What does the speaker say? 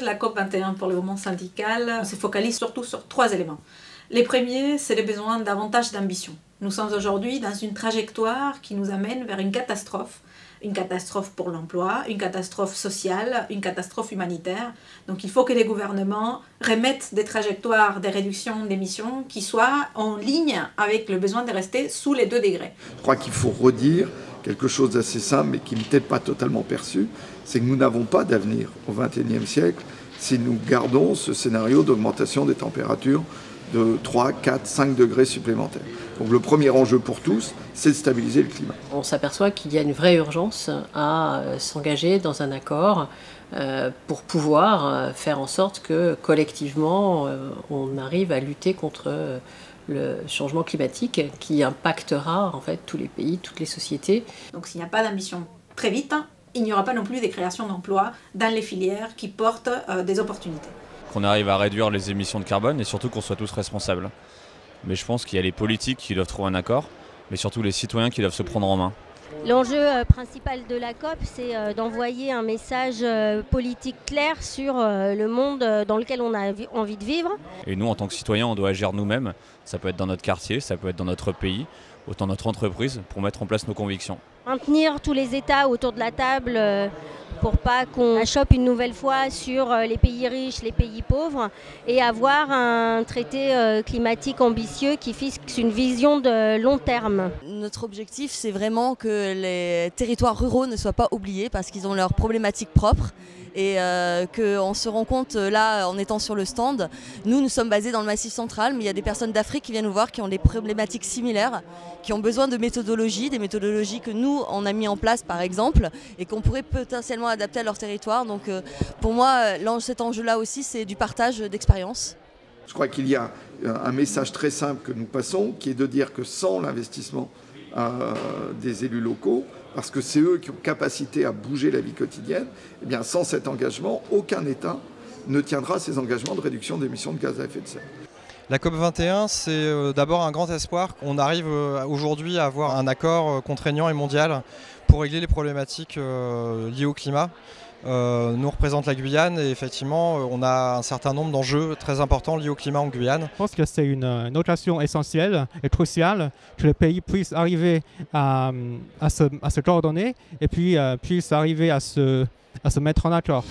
la COP21 pour le mouvement syndical se focalise surtout sur 3 éléments. Les premiers, c'est le besoin davantage d'ambition. Nous sommes aujourd'hui dans une trajectoire qui nous amène vers une catastrophe pour l'emploi, une catastrophe sociale, une catastrophe humanitaire. Donc il faut que les gouvernements remettent des trajectoires de réduction d'émissions qui soient en ligne avec le besoin de rester sous les 2 degrés. Je crois qu'il faut redire quelque chose d'assez simple mais qui n'est peut-être pas totalement perçu, c'est que nous n'avons pas d'avenir au XXIe siècle si nous gardons ce scénario d'augmentation des températures de 3, 4, 5 degrés supplémentaires. Donc le premier enjeu pour tous, c'est de stabiliser le climat. On s'aperçoit qu'il y a une vraie urgence à s'engager dans un accord pour pouvoir faire en sorte que collectivement on arrive à lutter contre le changement climatique qui impactera en fait tous les pays, toutes les sociétés. Donc s'il n'y a pas d'ambition très vite, il n'y aura pas non plus des créations d'emplois dans les filières qui portent des opportunités. Qu'on arrive à réduire les émissions de carbone et surtout qu'on soit tous responsables. Mais je pense qu'il y a les politiques qui doivent trouver un accord, mais surtout les citoyens qui doivent se prendre en main. L'enjeu principal de la COP, c'est d'envoyer un message politique clair sur le monde dans lequel on a envie de vivre. Et nous, en tant que citoyens, on doit agir nous-mêmes. Ça peut être dans notre quartier, ça peut être dans notre pays, autant notre entreprise, pour mettre en place nos convictions. Maintenir tous les États autour de la table pour pas qu'on achoppe une nouvelle fois sur les pays riches, les pays pauvres, et avoir un traité climatique ambitieux qui fixe une vision de long terme. Notre objectif, c'est vraiment que les territoires ruraux ne soient pas oubliés parce qu'ils ont leurs problématiques propres. Et qu'on se rend compte là en étant sur le stand, nous sommes basés dans le Massif central, mais il y a des personnes d'Afrique qui viennent nous voir qui ont des problématiques similaires, qui ont besoin de méthodologies, des méthodologies que nous on a mis en place par exemple et qu'on pourrait potentiellement adapter à leur territoire. Donc pour moi cet enjeu-là aussi c'est du partage d'expériences. Je crois qu'il y a un message très simple que nous passons qui est de dire que sans l'investissement des élus locaux, parce que c'est eux qui ont capacité à bouger la vie quotidienne, eh bien sans cet engagement, aucun État ne tiendra ses engagements de réduction d'émissions de gaz à effet de serre. La COP21, c'est d'abord un grand espoir. On arrive aujourd'hui à avoir un accord contraignant et mondial pour régler les problématiques liées au climat. Nous représente la Guyane et effectivement on a un certain nombre d'enjeux très importants liés au climat en Guyane. Je pense que c'est une occasion essentielle et cruciale que les pays puissent arriver à se coordonner et puis puissent arriver à se mettre en accord.